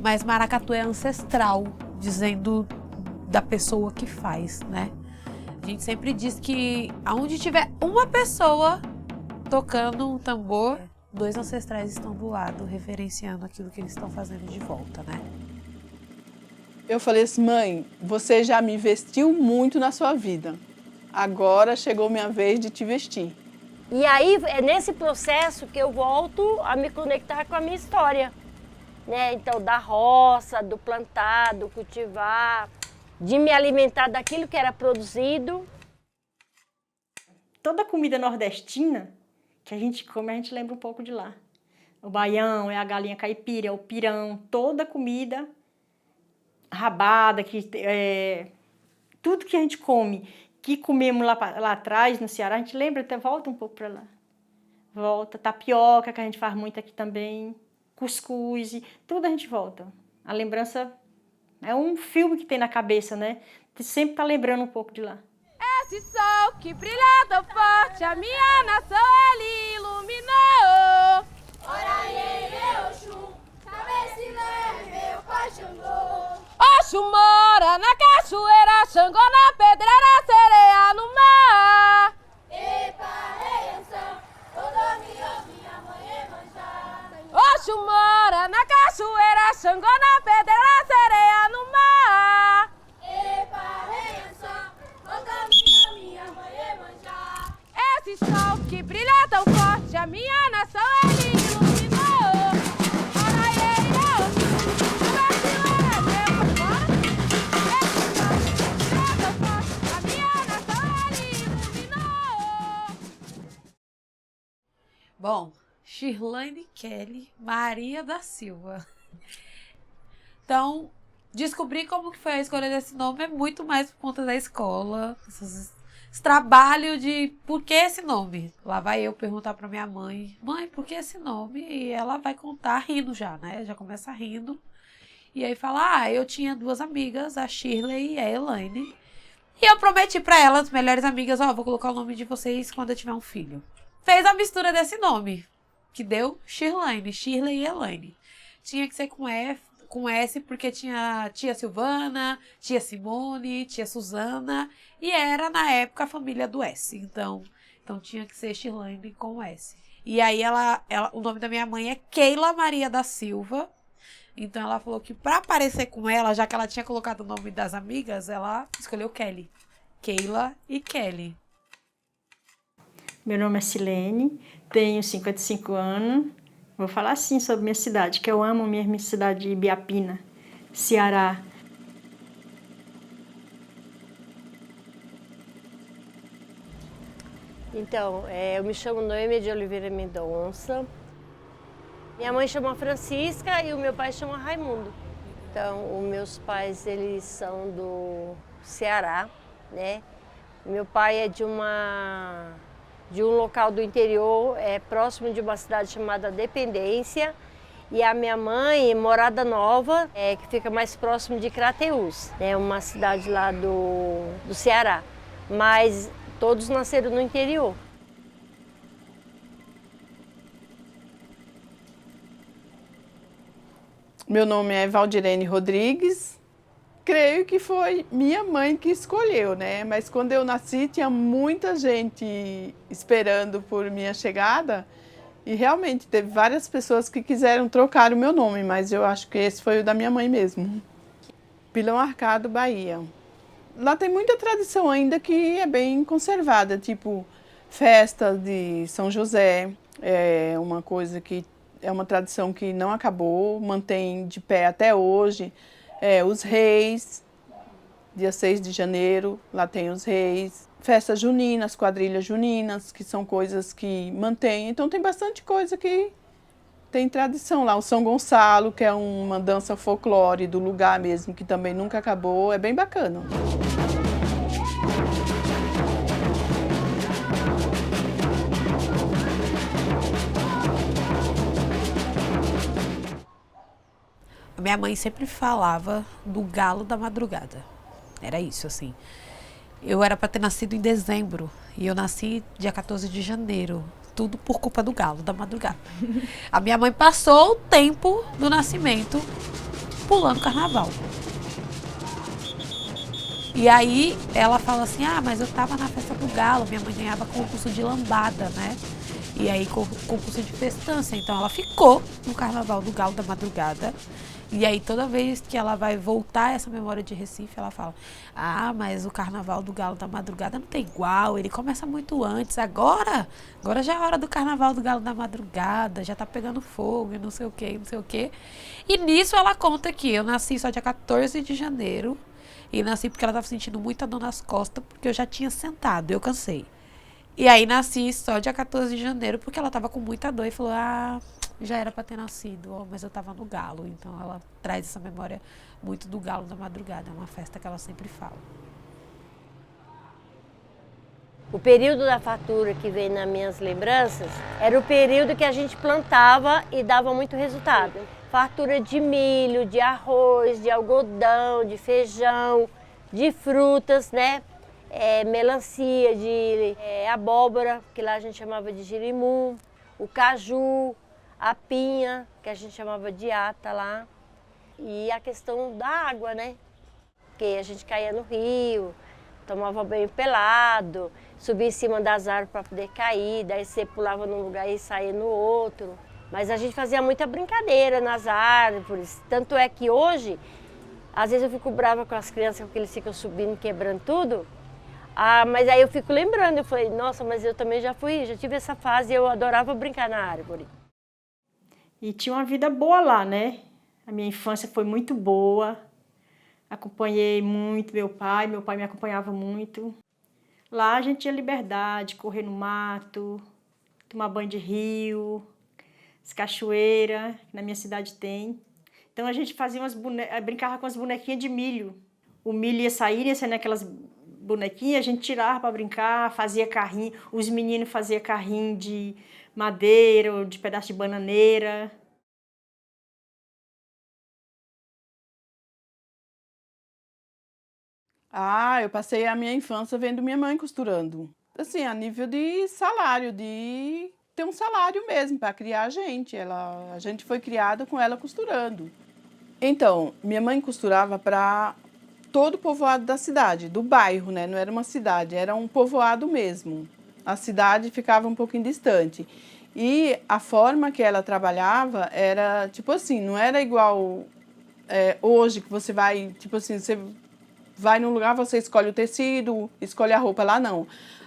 Mas maracatu é ancestral, dizendo da pessoa que faz, né? A gente sempre diz que aonde tiver uma pessoa tocando um tambor, 2 ancestrais estão do lado, referenciando aquilo que eles estão fazendo de volta, né? Eu falei assim, mãe, você já me vestiu muito na sua vida. Agora chegou minha vez de te vestir. E aí é nesse processo que eu volto a me conectar com a minha história, né? Então, da roça, do plantar, do cultivar, de me alimentar daquilo que era produzido. Toda comida nordestina que a gente come, a gente lembra um pouco de lá. O baião, é a galinha caipira, é o pirão, toda comida rabada, tudo que a gente come, que comemos lá atrás no Ceará, a gente lembra, até volta um pouco para lá. Volta, tapioca, que a gente faz muito aqui também, cuscuz, tudo a gente volta. A lembrança é um filme que tem na cabeça, né? Você sempre tá lembrando um pouco de lá. Esse sol que brilha tão forte, a minha nação ele iluminou. Ora, iê, Oxum, cabeça leve, meu pai Xangô. Oxum mora na cachoeira, Xangô na pedreira, sereia no mar. Epa, reianção, Odomiô, minha mãe Emanjá. Oxum mora na cachoeira, Xangô na pedreira, sereia no mar. Epa, reianção, Odomiô, minha mãe Emanjá. Esse sol que brilha tão forte, a minha nação ele iluminou. Ora, iê, Oxum, cabeça leve, meu pai. Esse sol que brilha tão forte, a minha nação ele iluminou. Bom, Shirlane Kelly Maria da Silva. Então, descobrir como que foi a escolha desse nome é muito mais por conta da escola. Esse trabalho de por que esse nome. Lá vai eu perguntar pra minha mãe, mãe, por que esse nome? E ela vai contar rindo já, né? Já começa rindo. E aí fala, eu tinha 2 amigas, a Shirley e a Elaine. E eu prometi pra elas, melhores amigas, vou colocar o nome de vocês quando eu tiver um filho. Fez a mistura desse nome, que deu Shirlane, Shirley e Elaine. Tinha que ser com S, porque tinha tia Silvana, tia Simone, tia Suzana, e era, na época, a família do S. Então tinha que ser Shirlane com S. E aí, o nome da minha mãe é Keila Maria da Silva. Então, ela falou que para parecer com ela, já que ela tinha colocado o nome das amigas, ela escolheu Kelly. Keila e Kelly. Meu nome é Silene, tenho 55 anos. Vou falar assim sobre minha cidade, que eu amo minha cidade de Ibiapina, Ceará. Então, eu me chamo Noêmia de Oliveira Mendonça. Minha mãe chama Francisca e o meu pai chama Raimundo. Então, os meus pais, eles são do Ceará, né? Meu pai é de um local do interior, próximo de uma cidade chamada Dependência. E a minha mãe é Morada Nova, que fica mais próximo de Crateús, né? Uma cidade lá do Ceará. Mas todos nasceram no interior. Meu nome é Valdirene Rodrigues. Creio que foi minha mãe que escolheu, né? Mas quando eu nasci, tinha muita gente esperando por minha chegada. E realmente teve várias pessoas que quiseram trocar o meu nome, mas eu acho que esse foi o da minha mãe mesmo. Pilão Arcado, Bahia. Lá tem muita tradição ainda que é bem conservada, tipo festa de São José. É uma coisa que é uma tradição que não acabou, mantém de pé até hoje. Os reis, dia 6 de janeiro, lá tem os reis. Festas juninas, quadrilhas juninas, que são coisas que mantêm. Então tem bastante coisa que tem tradição lá. O São Gonçalo, que é uma dança folclore do lugar mesmo, que também nunca acabou, é bem bacana. Minha mãe sempre falava do galo da madrugada. Era isso, assim. Eu era para ter nascido em dezembro e eu nasci dia 14 de janeiro. Tudo por culpa do galo da madrugada. A minha mãe passou o tempo do nascimento pulando carnaval. E aí ela fala assim, mas eu tava na festa do galo, minha mãe ganhava concurso de lambada, né? E aí concurso de festança. Então ela ficou no carnaval do galo da madrugada. E aí toda vez que ela vai voltar essa memória de Recife, ela fala, mas o carnaval do galo da madrugada não tem igual, ele começa muito antes, agora já é hora do carnaval do galo da madrugada, já tá pegando fogo e não sei o que, não sei o que. E nisso ela conta que eu nasci só dia 14 de janeiro, e nasci porque ela tava sentindo muita dor nas costas, porque eu já tinha sentado, eu cansei. E aí nasci só dia 14 de janeiro, porque ela tava com muita dor e falou, já era para ter nascido, mas eu tava no galo. Então ela traz essa memória muito do galo da madrugada, é uma festa que ela sempre fala. O período da fartura que vem nas minhas lembranças era o período que a gente plantava e dava muito resultado. Fartura de milho, de arroz, de algodão, de feijão, de frutas, né? Melancia, de abóbora, que lá a gente chamava de girimum, o caju, a pinha, que a gente chamava de ata lá, e a questão da água, né? Porque a gente caía no rio, tomava banho pelado, subia em cima das árvores para poder cair, daí você pulava num lugar e saía no outro. Mas a gente fazia muita brincadeira nas árvores, tanto é que hoje, às vezes eu fico brava com as crianças porque eles ficam subindo, quebrando tudo. Mas aí eu fico lembrando, eu falei, nossa, mas eu também já tive essa fase, eu adorava brincar na árvore. E tinha uma vida boa lá, né? A minha infância foi muito boa. Acompanhei muito meu pai me acompanhava muito. Lá a gente tinha liberdade, correr no mato, tomar banho de rio, as cachoeiras, que na minha cidade tem. Então a gente fazia brincava com as bonequinhas de milho. O milho ia saindo aquelas bonequinhas, a gente tirava para brincar, fazia carrinho, os meninos faziam carrinho de madeira ou de pedaço de bananeira. Eu passei a minha infância vendo minha mãe costurando. Assim, a nível de salário, de ter um salário mesmo para criar a gente. A gente foi criada com ela costurando. Então, minha mãe costurava para todo o povoado da cidade, do bairro, né? Não era uma cidade, era um povoado mesmo. A cidade ficava um pouquinho distante. E a forma que ela trabalhava era, tipo assim, não era igual hoje, que você vai, tipo assim, você vai num lugar, você escolhe o tecido, escolhe a roupa. Lá não.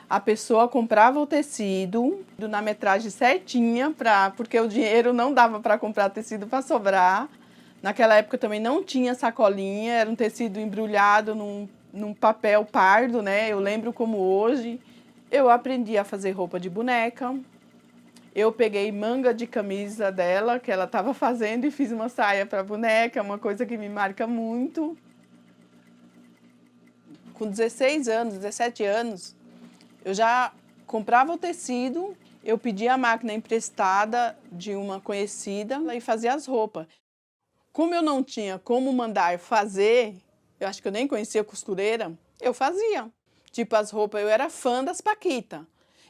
A pessoa comprava o tecido na metragem certinha, porque o dinheiro não dava para comprar tecido para sobrar. Naquela época também não tinha sacolinha, era um tecido embrulhado num papel pardo, né? Eu lembro como hoje. Eu aprendi a fazer roupa de boneca. Eu peguei manga de camisa dela, que ela estava fazendo, e fiz uma saia para boneca, uma coisa que me marca muito. Com 16 anos, 17 anos, eu já comprava o tecido, eu pedia a máquina emprestada de uma conhecida e fazia as roupas. Como eu não tinha como mandar fazer, eu acho que eu nem conhecia costureira, eu fazia. Tipo as roupas, eu era fã das Paquitas.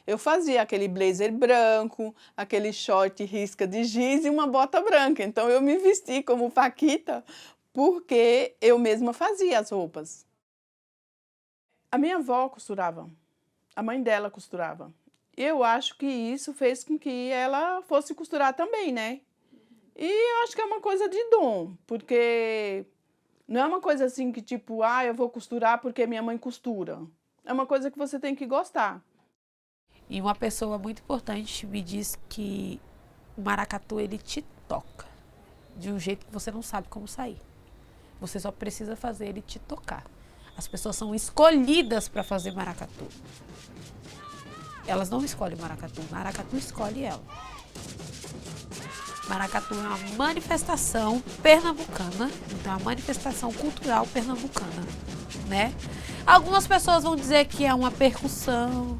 Eu fazia aquele blazer branco, aquele short risca de giz e uma bota branca. Então eu me vesti como Paquita porque eu mesma fazia as roupas. A minha avó costurava, a mãe dela costurava. Eu acho que isso fez com que ela fosse costurar também, né? E eu acho que é uma coisa de dom, porque não é uma coisa assim que tipo, eu vou costurar porque minha mãe costura. É uma coisa que você tem que gostar. E uma pessoa muito importante me diz que o maracatu, ele te toca de um jeito que você não sabe como sair. Você só precisa fazer ele te tocar. As pessoas são escolhidas para fazer maracatu. Elas não escolhem maracatu, maracatu escolhe ela. Maracatu é uma manifestação pernambucana, então é uma manifestação cultural pernambucana, né? Algumas pessoas vão dizer que é uma percussão,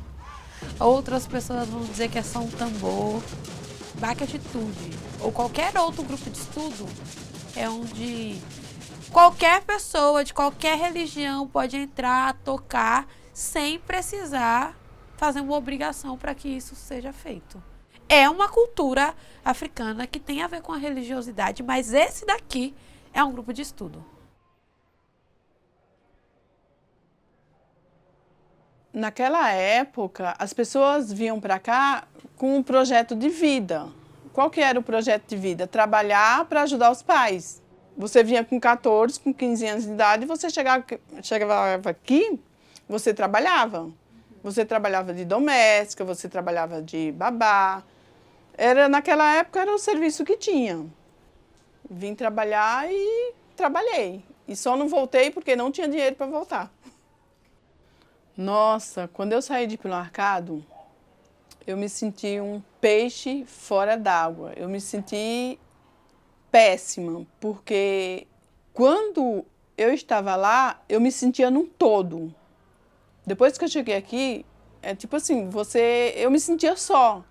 outras pessoas vão dizer que é só um tambor. Baque Atitude ou qualquer outro grupo de estudo é onde qualquer pessoa de qualquer religião pode entrar, tocar, sem precisar fazer uma obrigação para que isso seja feito. É uma cultura africana que tem a ver com a religiosidade, mas esse daqui é um grupo de estudo. Naquela época, as pessoas vinham para cá com um projeto de vida. Qual que era o projeto de vida? Trabalhar para ajudar os pais. Você vinha com 14, com 15 anos de idade, e você chegava aqui, você trabalhava. Você trabalhava de doméstica, você trabalhava de babá. Naquela época era o serviço que tinha. Vim trabalhar e trabalhei. E só não voltei porque não tinha dinheiro para voltar. Nossa, quando eu saí de Pilão Arcado, eu me senti um peixe fora d'água. Eu me senti péssima, porque quando eu estava lá, eu me sentia num todo. Depois que eu cheguei aqui, é tipo assim, eu me sentia só.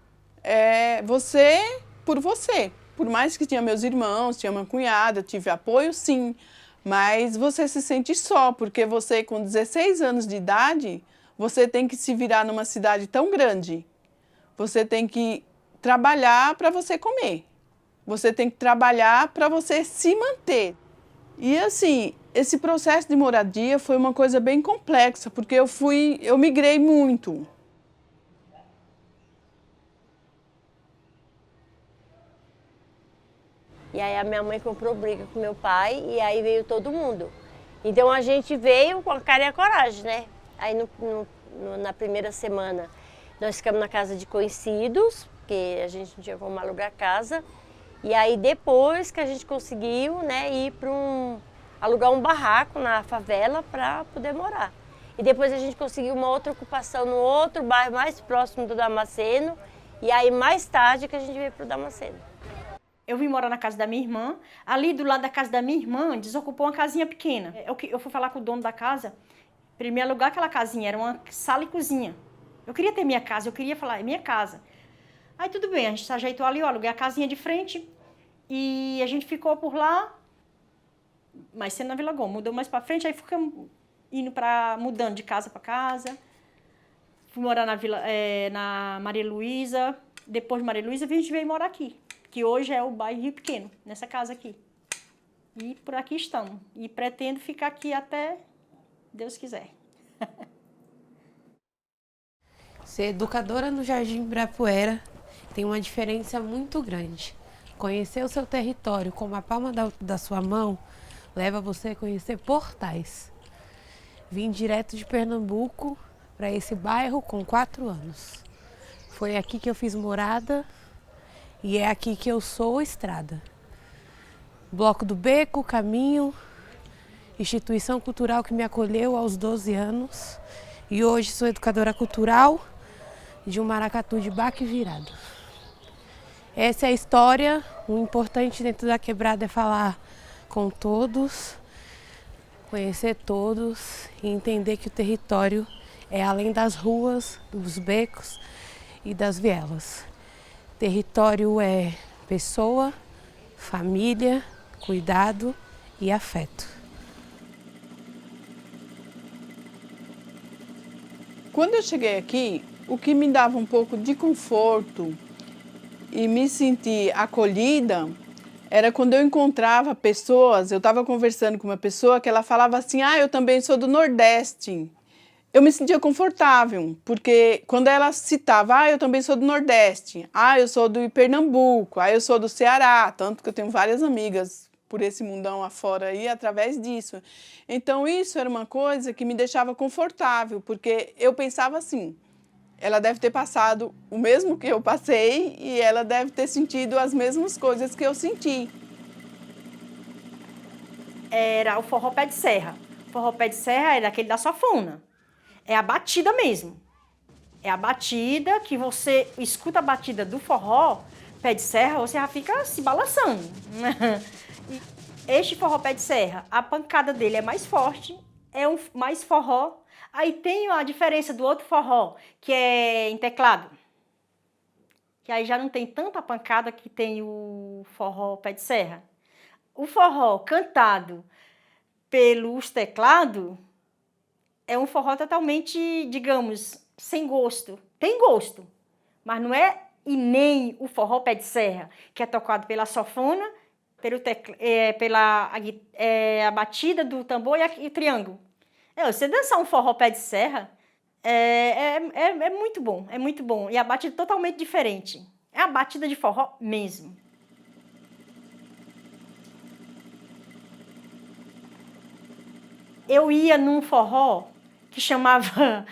Você por você. Por mais que tinha meus irmãos, tinha uma cunhada, tive apoio, sim. Mas você se sente só, porque você, com 16 anos de idade, você tem que se virar numa cidade tão grande. Você tem que trabalhar para você comer. Você tem que trabalhar para você se manter. E assim, esse processo de moradia foi uma coisa bem complexa, porque eu migrei muito. E aí a minha mãe comprou briga com meu pai e aí veio todo mundo. Então a gente veio com a cara e a coragem, né? Aí na primeira semana nós ficamos na casa de conhecidos, porque a gente não tinha como alugar casa. E aí depois que a gente conseguiu, né, ir para alugar um barraco na favela para poder morar. E depois a gente conseguiu uma outra ocupação no outro bairro mais próximo do Damasceno. E aí mais tarde que a gente veio para o Damasceno. Eu vim morar na casa da minha irmã. Ali do lado da casa da minha irmã, desocupou uma casinha pequena. Eu fui falar com o dono da casa, para ele me alugar aquela casinha, era uma sala e cozinha. Eu queria ter minha casa, eu queria falar, é minha casa. Aí tudo bem, a gente se ajeitou ali, eu aluguei a casinha de frente e a gente ficou por lá, mas sendo na Vila Gomes, mudou mais para frente, aí ficamos mudando de casa para casa. Fui morar na Maria Luísa, depois de Maria Luísa a gente veio morar aqui, que hoje é o bairro Rio Pequeno, nessa casa aqui. E por aqui estamos. E pretendo ficar aqui até Deus quiser. Ser educadora no Jardim Ibirapuera tem uma diferença muito grande. Conhecer o seu território como a palma da sua mão leva você a conhecer portais. Vim direto de Pernambuco para esse bairro com 4 anos. Foi aqui que eu fiz morada e é aqui que eu sou estrada. Bloco do Beco, Caminho, instituição cultural que me acolheu aos 12 anos e hoje sou educadora cultural de um maracatu de baque virado. Essa é a história. O importante dentro da quebrada é falar com todos, conhecer todos e entender que o território é além das ruas, dos becos e das vielas. Território é pessoa, família, cuidado e afeto. Quando eu cheguei aqui, o que me dava um pouco de conforto e me sentir acolhida era quando eu encontrava pessoas, eu estava conversando com uma pessoa que ela falava assim, eu também sou do Nordeste. Eu me sentia confortável, porque quando ela citava, eu também sou do Nordeste, eu sou do Pernambuco, eu sou do Ceará, tanto que eu tenho várias amigas por esse mundão afora aí, através disso. Então isso era uma coisa que me deixava confortável, porque eu pensava assim, ela deve ter passado o mesmo que eu passei e ela deve ter sentido as mesmas coisas que eu senti. Era o forró pé de serra. O forró pé de serra era aquele da sanfona. É a batida mesmo. É a batida que você escuta a batida do forró pé de serra, você já fica se balançando. Este forró pé de serra, a pancada dele é mais forte, é mais forró. Aí tem a diferença do outro forró, que é em teclado. Que aí já não tem tanta pancada que tem o forró pé de serra. O forró cantado pelos teclados é um forró totalmente, digamos, sem gosto. Tem gosto, mas não é e nem o forró pé de serra, que é tocado pela sanfona, pela a batida do tambor e o triângulo. Você dançar um forró pé de serra é muito bom, é muito bom. E a batida é totalmente diferente. É a batida de forró mesmo. Eu ia num forró que chamava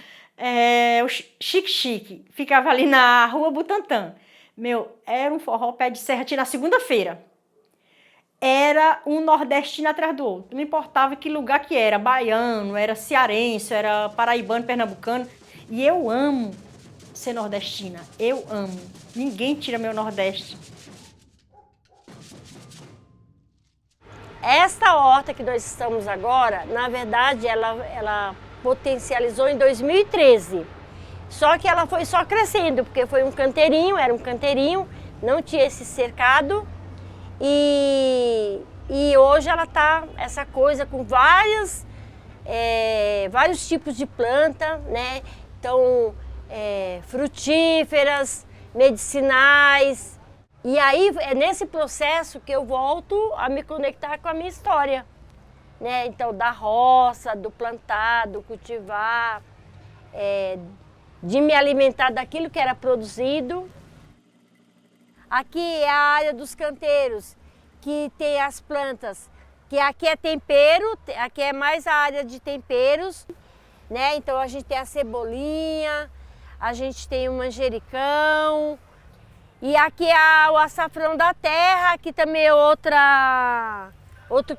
o Chique Chique, ficava ali na Rua Butantã. Era um forró pé de serra, tinha na segunda-feira. Era um nordestino atrás do outro. Não importava que lugar que era, baiano, era cearense, era paraibano, pernambucano. E eu amo ser nordestina, eu amo. Ninguém tira meu Nordeste. Esta horta que nós estamos agora, na verdade, ela potencializou em 2013. Só que ela foi só crescendo, porque foi era um canteirinho, não tinha esse cercado. E hoje ela tá essa coisa com vários tipos de planta, né? Então, frutíferas, medicinais. E aí é nesse processo que eu volto a me conectar com a minha história, né? Então, da roça, do plantar, do cultivar, de me alimentar daquilo que era produzido. Aqui é a área dos canteiros, que tem as plantas, que aqui é tempero, aqui é mais a área de temperos, né? Então a gente tem a cebolinha, a gente tem o manjericão, e aqui é o açafrão da terra, que também é outro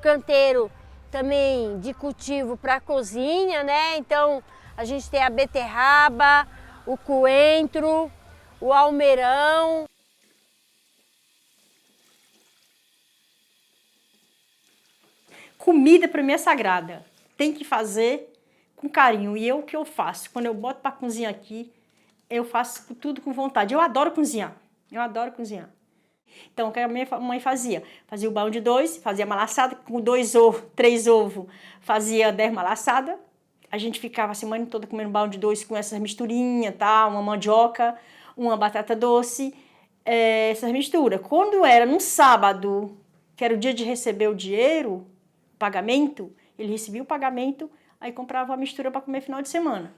canteiro também de cultivo para cozinha, né? Então a gente tem a beterraba, o coentro, o almeirão. Comida para mim é sagrada. Tem que fazer com carinho. E o que eu faço? Quando eu boto para cozinhar aqui, eu faço tudo com vontade. Eu adoro cozinhar. Eu adoro cozinhar. Então, o que a minha mãe fazia? Fazia o balo de 2, fazia malaçada com 2 ovos, 3 ovos, fazia 10 malaçadas. A gente ficava a semana toda comendo balo de 2 com essas misturinhas, tá? Uma mandioca, uma batata doce, essas misturas. Quando era no sábado, que era o dia de receber o dinheiro, pagamento, ele recebia o pagamento, aí comprava a mistura para comer final de semana.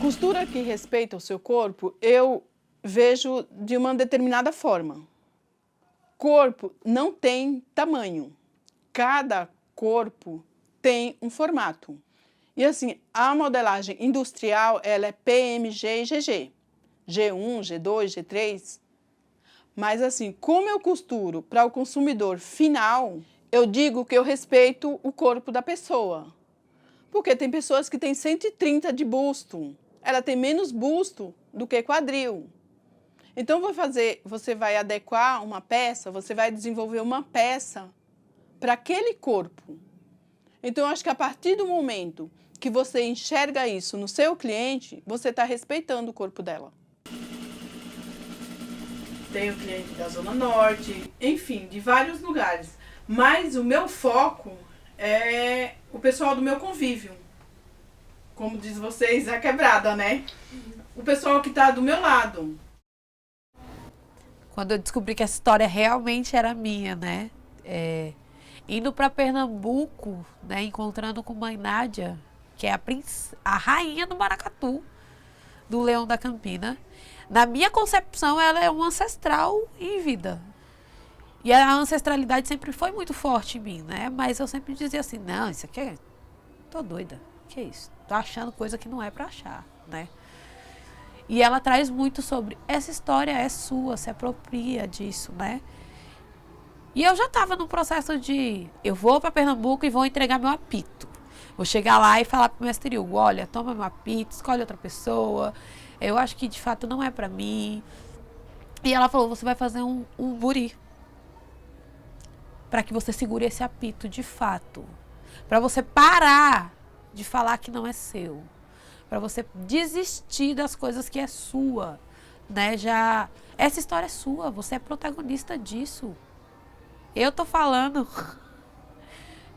Costura que respeita o seu corpo, eu vejo de uma determinada forma. Corpo não tem tamanho. Cada corpo tem um formato. E assim, a modelagem industrial, ela é PMG e GG. G1, G2, G3. Mas assim, como eu costuro para o consumidor final, eu digo que eu respeito o corpo da pessoa. Porque tem pessoas que têm 130 de busto. Ela tem menos busto do que quadril. Então, você vai adequar uma peça, você vai desenvolver uma peça para aquele corpo. Então, eu acho que a partir do momento que você enxerga isso no seu cliente, você está respeitando o corpo dela. Tenho cliente da Zona Norte, enfim, de vários lugares. Mas o meu foco é o pessoal do meu convívio. Como diz vocês, a quebrada, né? O pessoal que está do meu lado. Quando eu descobri que essa história realmente era minha, né? Indo para Pernambuco, né? Encontrando com Mãe Nádia, que é a rainha do maracatu, do Leão da Campina. Na minha concepção, ela é uma ancestral em vida. E a ancestralidade sempre foi muito forte em mim, né? Mas eu sempre dizia assim, não, isso aqui tô doida, que é isso? Tô achando coisa que não é para achar, né? E ela traz muito sobre, essa história é sua, se apropria disso, né? E eu já estava no processo de, eu vou para Pernambuco e vou entregar meu apito. Vou chegar lá e falar pro mestre Hugo, olha, toma meu apito, escolhe outra pessoa, eu acho que de fato não é para mim. E ela falou, você vai fazer um buri, para que você segure esse apito de fato. Para você parar de falar que não é seu. Para você desistir das coisas que é sua, né, já... Essa história é sua, você é protagonista disso. Eu tô falando.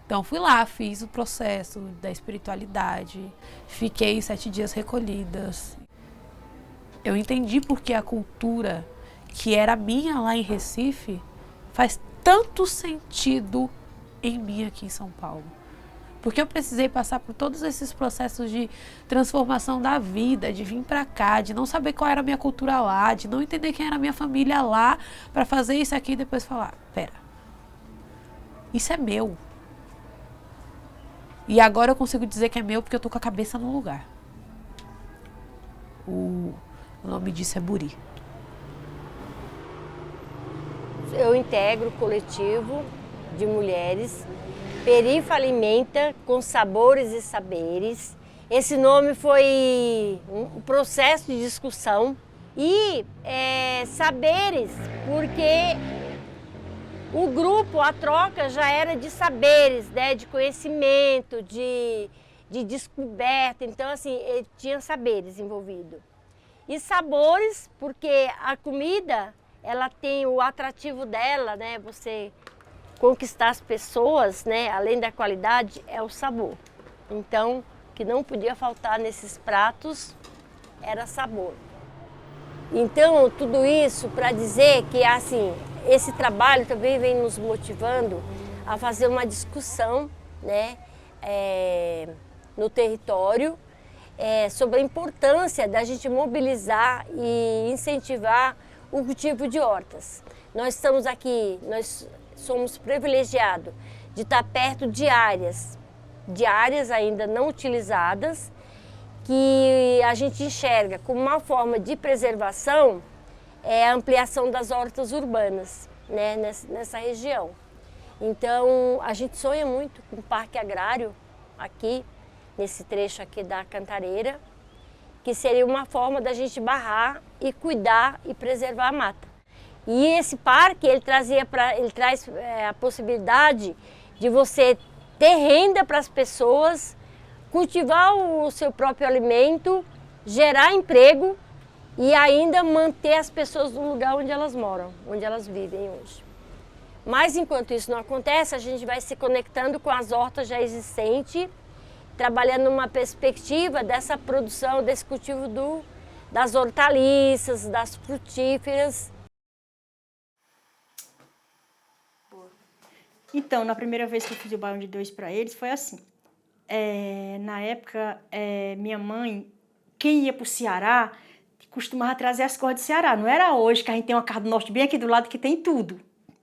Então fui lá, fiz o processo da espiritualidade, fiquei 7 dias recolhidas. Eu entendi porque a cultura que era minha lá em Recife faz tanto sentido em mim aqui em São Paulo. Porque eu precisei passar por todos esses processos de transformação da vida, de vir pra cá, de não saber qual era a minha cultura lá, de não entender quem era a minha família lá, pra fazer isso aqui e depois falar, pera, isso é meu. E agora eu consigo dizer que é meu porque eu tô com a cabeça no lugar. O nome disso é Buri. Eu integro o coletivo de mulheres Perifa Alimenta com Sabores e Saberes. Esse nome foi um processo de discussão e saberes, porque o grupo, a troca já era de saberes, né, de conhecimento, de descoberta. Então, assim, tinha saberes envolvidos. E sabores, porque a comida, ela tem o atrativo dela, né, você conquistar as pessoas, né, além da qualidade, é o sabor. Então, o que não podia faltar nesses pratos era sabor. Então, tudo isso para dizer que, assim, esse trabalho também vem nos motivando a fazer uma discussão, né, no território sobre a importância da gente mobilizar e incentivar o cultivo de hortas. Nós estamos aqui, nós somos privilegiados de estar perto de áreas ainda não utilizadas, que a gente enxerga como uma forma de preservação a ampliação das hortas urbanas, né, nessa região. Então, a gente sonha muito com o parque agrário aqui, nesse trecho aqui da Cantareira, que seria uma forma da gente barrar e cuidar e preservar a mata. E esse parque, ele traz a possibilidade de você ter renda para as pessoas, cultivar o seu próprio alimento, gerar emprego e ainda manter as pessoas no lugar onde elas moram, onde elas vivem hoje. Mas enquanto isso não acontece, a gente vai se conectando com as hortas já existentes, trabalhando numa perspectiva dessa produção, desse cultivo das hortaliças, das frutíferas. Então, na primeira vez que eu fiz o baião de 2 para eles, foi assim. Na época, minha mãe, quem ia para o Ceará, costumava trazer as coisas do Ceará. Não era hoje que a gente tem uma casa do norte bem aqui do lado que tem tudo.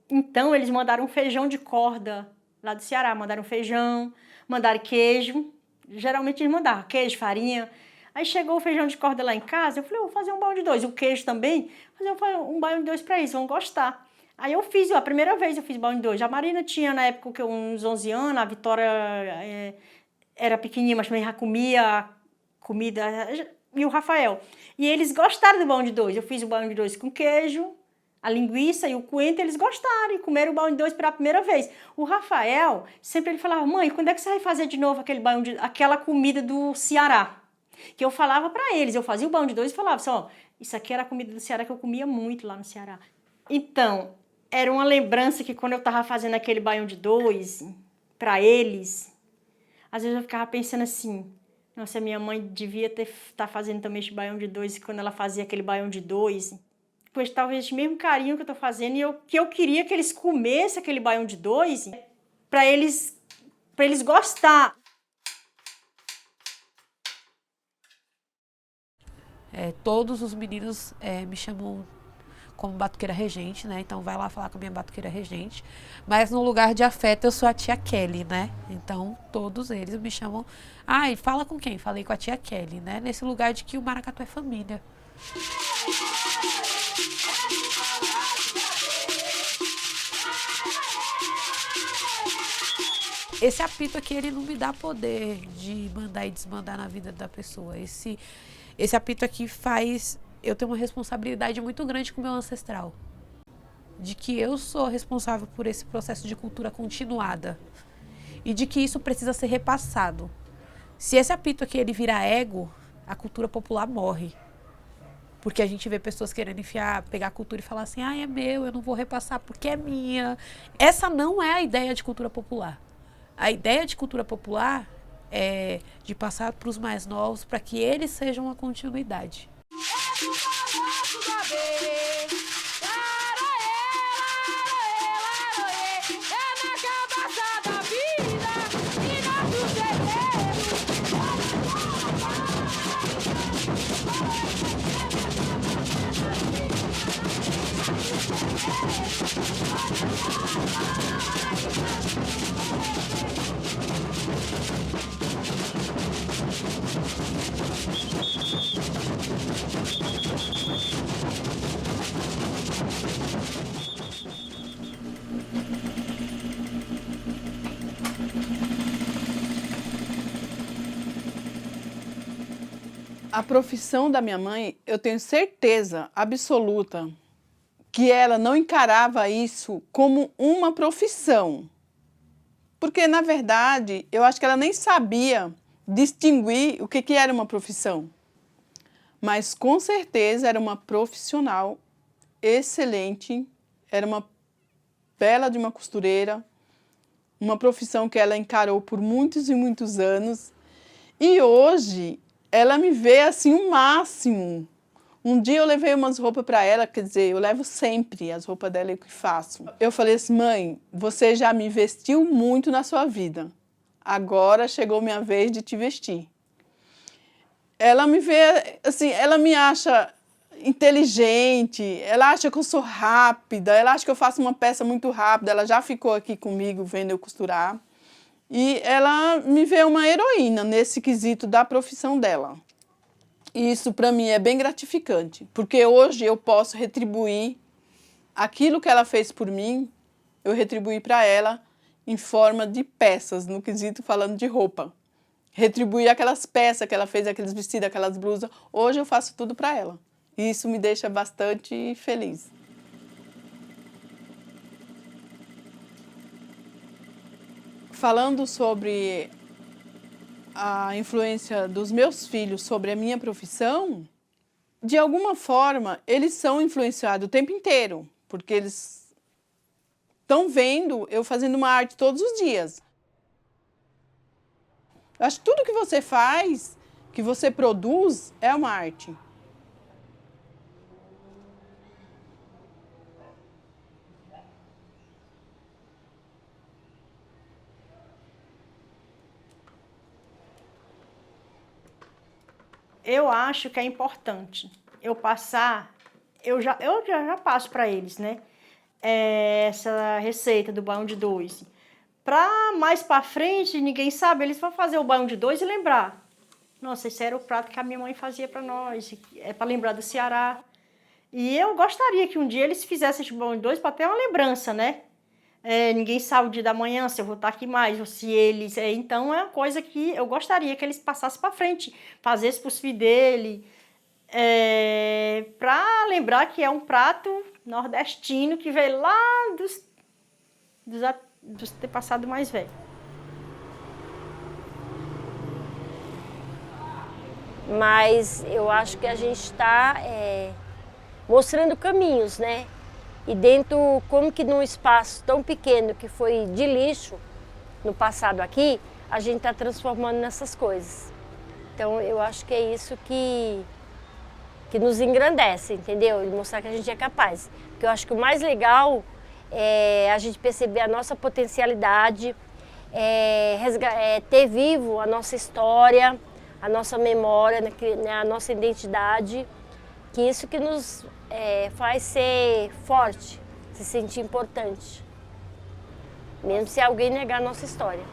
Então, eles mandaram um feijão de corda lá do Ceará. Mandaram feijão, mandaram queijo. Geralmente eles mandavam queijo, farinha. Aí chegou o feijão de corda lá em casa, eu falei, vou fazer um baião de 2. O queijo também, fazer um baião de 2 para eles, vão gostar. Aí eu fiz, a primeira vez eu fiz baião de 2. A Marina tinha, na época, uns 11 anos, a Vitória era pequenininha, mas também já comia comida, e o Rafael. E eles gostaram do baião de 2. Eu fiz o baião de 2 com queijo, a linguiça e o coentro, eles gostaram e comeram o baião de 2 pela primeira vez. O Rafael, sempre ele falava, mãe, quando é que você vai fazer de novo aquela comida do Ceará? Que eu falava para eles, eu fazia o baião de 2 e falava assim, ó, isso aqui era a comida do Ceará que eu comia muito lá no Ceará. Então, era uma lembrança que quando eu tava fazendo aquele baião de 2 para eles, às vezes eu ficava pensando assim, nossa, minha mãe devia estar fazendo também esse baião de 2 e quando ela fazia aquele baião de 2, pois talvez esse mesmo carinho que eu tô fazendo e que eu queria que eles comessem aquele baião de 2 para eles gostar. Todos os meninos me chamam como batuqueira regente, né? Então vai lá falar com a minha batuqueira regente. Mas no lugar de afeto eu sou a tia Kelly, né? Então todos eles me chamam... e fala com quem? Falei com a tia Kelly, né? Nesse lugar de que o maracatu é família. Esse apito aqui, ele não me dá poder de mandar e desmandar na vida da pessoa. Esse apito aqui faz... Eu tenho uma responsabilidade muito grande com o meu ancestral. De que eu sou responsável por esse processo de cultura continuada. E de que isso precisa ser repassado. Se esse apito aqui ele virar ego, a cultura popular morre. Porque a gente vê pessoas querendo pegar a cultura e falar assim, é meu, eu não vou repassar porque é minha. Essa não é a ideia de cultura popular. A ideia de cultura popular é de passar para os mais novos para que eles sejam uma continuidade. A profissão da minha mãe, eu tenho certeza absoluta que ela não encarava isso como uma profissão. Porque, na verdade, eu acho que ela nem sabia distinguir o que era uma profissão. Mas, com certeza, era uma profissional excelente, era uma bela de uma costureira, uma profissão que ela encarou por muitos e muitos anos. E hoje, ela me vê assim o máximo. Um dia eu levei umas roupas para ela, quer dizer, eu levo sempre as roupas dela que faço. Eu falei assim, mãe, você já me vestiu muito na sua vida. Agora chegou minha vez de te vestir. Ela me vê, assim, ela me acha inteligente, ela acha que eu sou rápida, ela acha que eu faço uma peça muito rápida, ela já ficou aqui comigo vendo eu costurar. E ela me vê uma heroína nesse quesito da profissão dela. E isso para mim é bem gratificante, porque hoje eu posso retribuir aquilo que ela fez por mim, eu retribuí para ela em forma de peças, no quesito falando de roupa. Retribuir aquelas peças que ela fez, aqueles vestidos, aquelas blusas, hoje eu faço tudo para ela. E isso me deixa bastante feliz. Falando sobre a influência dos meus filhos sobre a minha profissão, de alguma forma, eles são influenciados o tempo inteiro, porque eles estão vendo eu fazendo uma arte todos os dias. Eu acho que tudo que você faz, que você produz, é uma arte. Eu acho que é importante eu passar, eu já passo para eles, né? Essa receita do baião de dois. Para mais para frente, ninguém sabe, eles vão fazer o baião de dois e lembrar. Nossa, esse era o prato que a minha mãe fazia para nós, é para lembrar do Ceará. E eu gostaria que um dia eles fizessem esse baião de dois para ter uma lembrança, né? Ninguém sabe o dia da manhã, se eu vou estar aqui mais, ou se eles... então é uma coisa que eu gostaria que eles passassem para frente, fazessem para os filhos dele, para lembrar que é um prato nordestino que veio lá dos ter passado mais velho. Mas eu acho que a gente está mostrando caminhos, né? E dentro, como que num espaço tão pequeno que foi de lixo no passado aqui, a gente está transformando nessas coisas. Então eu acho que é isso que nos engrandece, entendeu? E mostrar que a gente é capaz. Porque eu acho que o mais legal é a gente perceber a nossa potencialidade, ter vivo a nossa história, a nossa memória, né, a nossa identidade, que isso que nos faz ser forte, se sentir importante, mesmo se alguém negar a nossa história.